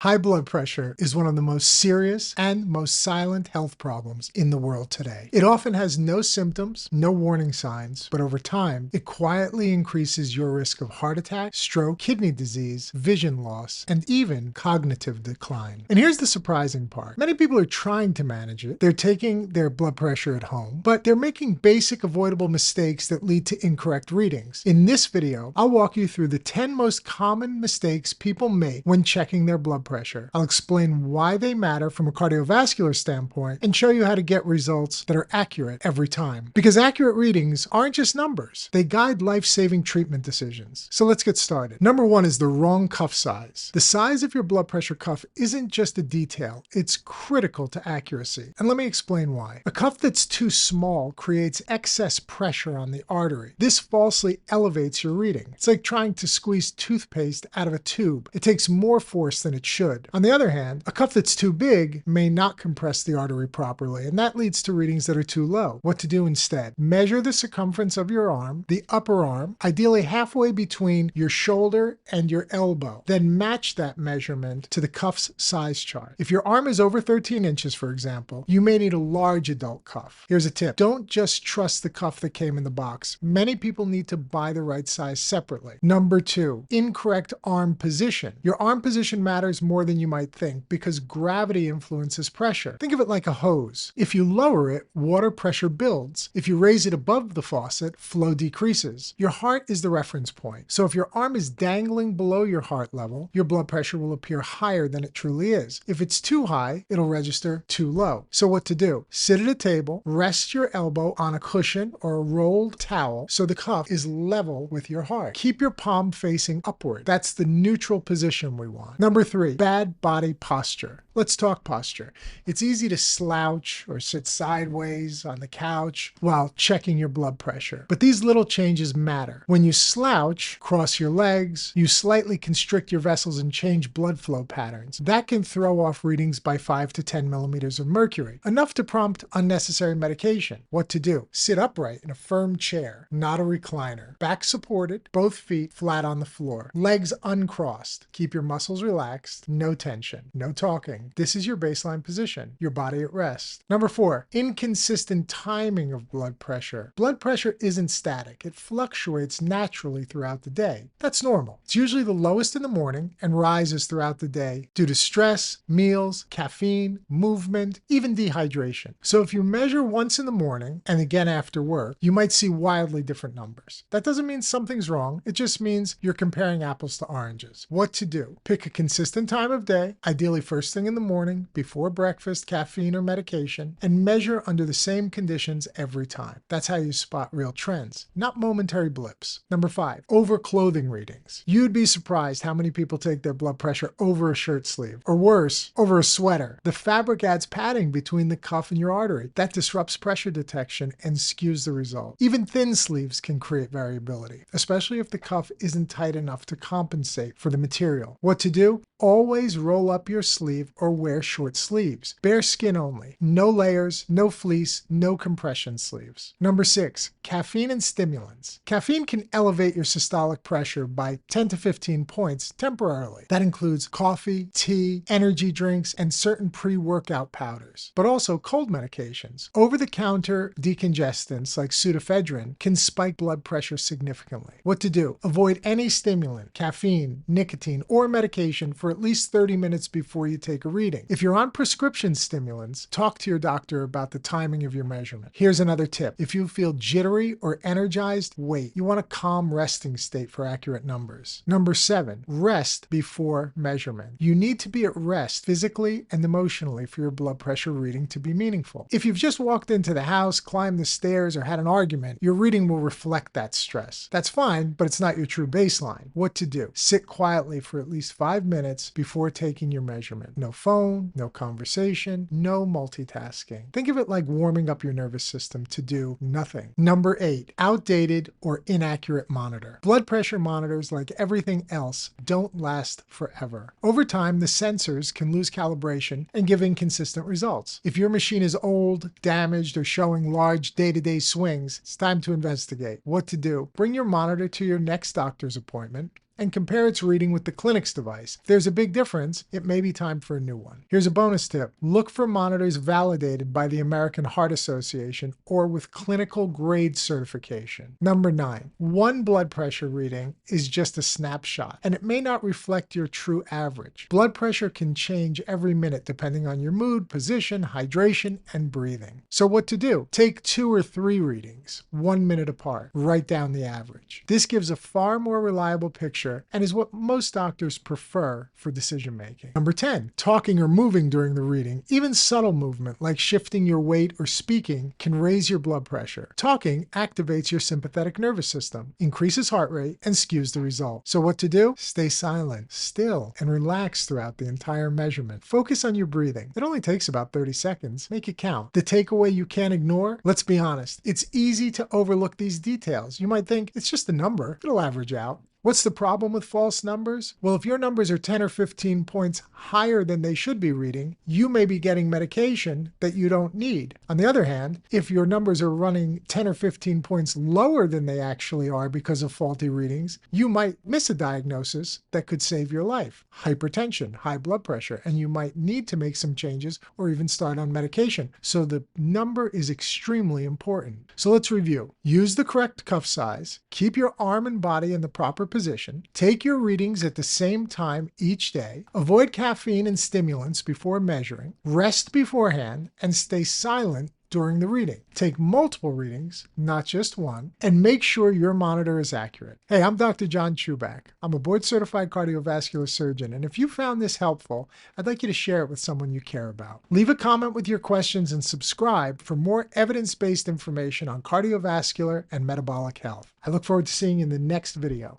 High blood pressure is one of the most serious and most silent health problems in the world today. It often has no symptoms, no warning signs, but over time, it quietly increases your risk of heart attack, stroke, kidney disease, vision loss, and even cognitive decline. And here's the surprising part. Many people are trying to manage it. They're taking their blood pressure at home, but they're making basic avoidable mistakes that lead to incorrect readings. In this video, I'll walk you through the 10 most common mistakes people make when checking their blood pressure. I'll explain why they matter from a cardiovascular standpoint and show you how to get results that are accurate every time. Because accurate readings aren't just numbers, they guide life-saving treatment decisions. So let's get started. Number one is the wrong cuff size. The size of your blood pressure cuff isn't just a detail, it's critical to accuracy. And let me explain why. A cuff that's too small creates excess pressure on the artery. This falsely elevates your reading. It's like trying to squeeze toothpaste out of a tube. It takes more force than it should. On the other hand, a cuff that's too big may not compress the artery properly, and that leads to readings that are too low. What to do instead? Measure the circumference of your arm, the upper arm, ideally halfway between your shoulder and your elbow. Then match that measurement to the cuff's size chart. If your arm is over 13 inches, for example, you may need a large adult cuff. Here's a tip. Don't just trust the cuff that came in the box. Many people need to buy the right size separately. Number two, incorrect arm position. Your arm position matters more than you might think because gravity influences pressure. Think of it like a hose. If you lower it, water pressure builds. If you raise it above the faucet, flow decreases. Your heart is the reference point. So if your arm is dangling below your heart level, your blood pressure will appear higher than it truly is. If it's too high, it'll register too low. So what to do? Sit at a table, rest your elbow on a cushion or a rolled towel so the cuff is level with your heart. Keep your palm facing upward. That's the neutral position we want. Number three, bad body posture. Let's talk posture. It's easy to slouch or sit sideways on the couch while checking your blood pressure. But these little changes matter. When you slouch, cross your legs, you slightly constrict your vessels and change blood flow patterns. That can throw off readings by 5 to 10 millimeters of mercury, enough to prompt unnecessary medication. What to do? Sit upright in a firm chair, not a recliner. Back supported, both feet flat on the floor. Legs uncrossed. Keep your muscles relaxed, no tension, no talking. This is your baseline position, your body at rest. Number four, inconsistent timing of blood pressure. Blood pressure isn't static. It fluctuates naturally throughout the day. That's normal. It's usually the lowest in the morning and rises throughout the day due to stress, meals, caffeine, movement, even dehydration. So if you measure once in the morning and again after work, you might see wildly different numbers. That doesn't mean something's wrong. It just means you're comparing apples to oranges. What to do? Pick a consistent time of day, ideally first thing in the morning, before breakfast, caffeine, or medication, and measure under the same conditions every time. That's how you spot real trends, not momentary blips. Number five, over-clothing readings. You'd be surprised how many people take their blood pressure over a shirt sleeve, or worse, over a sweater. The fabric adds padding between the cuff and your artery. That disrupts pressure detection and skews the result. Even thin sleeves can create variability, especially if the cuff isn't tight enough to compensate for the material. What to do? Always roll up your sleeve or wear short sleeves. Bare skin only. No layers, no fleece, no compression sleeves. Number six, caffeine and stimulants. Caffeine can elevate your systolic pressure by 10 to 15 points temporarily. That includes coffee, tea, energy drinks, and certain pre-workout powders, but also cold medications. Over-the-counter decongestants like pseudoephedrine can spike blood pressure significantly. What to do? Avoid any stimulant, caffeine, nicotine, or medication for at least 30 minutes before you take a reading. If you're on prescription stimulants, talk to your doctor about the timing of your measurement. Here's another tip. If you feel jittery or energized, wait. You want a calm resting state for accurate numbers. Number seven, rest before measurement. You need to be at rest physically and emotionally for your blood pressure reading to be meaningful. If you've just walked into the house, climbed the stairs, or had an argument, your reading will reflect that stress. That's fine, but it's not your true baseline. What to do? Sit quietly for at least 5 minutes before taking your measurement. No phone, no conversation, no multitasking. Think of it like warming up your nervous system to do nothing. Number eight, outdated or inaccurate monitor. Blood pressure monitors, like everything else, don't last forever. Over time, the sensors can lose calibration and give inconsistent results. If your machine is old, damaged, or showing large day-to-day swings, it's time to investigate. What to do? Bring your monitor to your next doctor's appointment and compare its reading with the clinic's device. If there's a big difference, it may be time for a new one. Here's a bonus tip. Look for monitors validated by the American Heart Association or with clinical grade certification. Number 9. One blood pressure reading is just a snapshot, and it may not reflect your true average. Blood pressure can change every minute depending on your mood, position, hydration, and breathing. So what to do? Take 2 or 3 readings, 1 minute apart. Write down the average. This gives a far more reliable picture and is what most doctors prefer for decision making. Number 10. Talking or moving during the reading, even subtle movement like shifting your weight or speaking, can raise your blood pressure. Talking activates your sympathetic nervous system, increases heart rate, and skews the result. So what to do? Stay silent, still, and relax throughout the entire measurement. Focus on your breathing. It only takes about 30 seconds. Make it count. The takeaway you can't ignore? Let's be honest. It's easy to overlook these details. You might think it's just a number. It'll average out. What's the problem with false numbers? Well, if your numbers are 10 or 15 points higher than they should be reading, you may be getting medication that you don't need. On the other hand, if your numbers are running 10 or 15 points lower than they actually are because of faulty readings, you might miss a diagnosis that could save your life. Hypertension, high blood pressure, and you might need to make some changes or even start on medication. So the number is extremely important. So let's review. Use the correct cuff size. Keep your arm and body in the proper position. Take your readings at the same time each day. Avoid caffeine and stimulants before measuring. Rest beforehand and stay silent during the reading. Take multiple readings, not just one, and make sure your monitor is accurate. Hey, I'm Dr. John Chuback. I'm a board-certified cardiovascular surgeon, and if you found this helpful, I'd like you to share it with someone you care about. Leave a comment with your questions and subscribe for more evidence-based information on cardiovascular and metabolic health. I look forward to seeing you in the next video.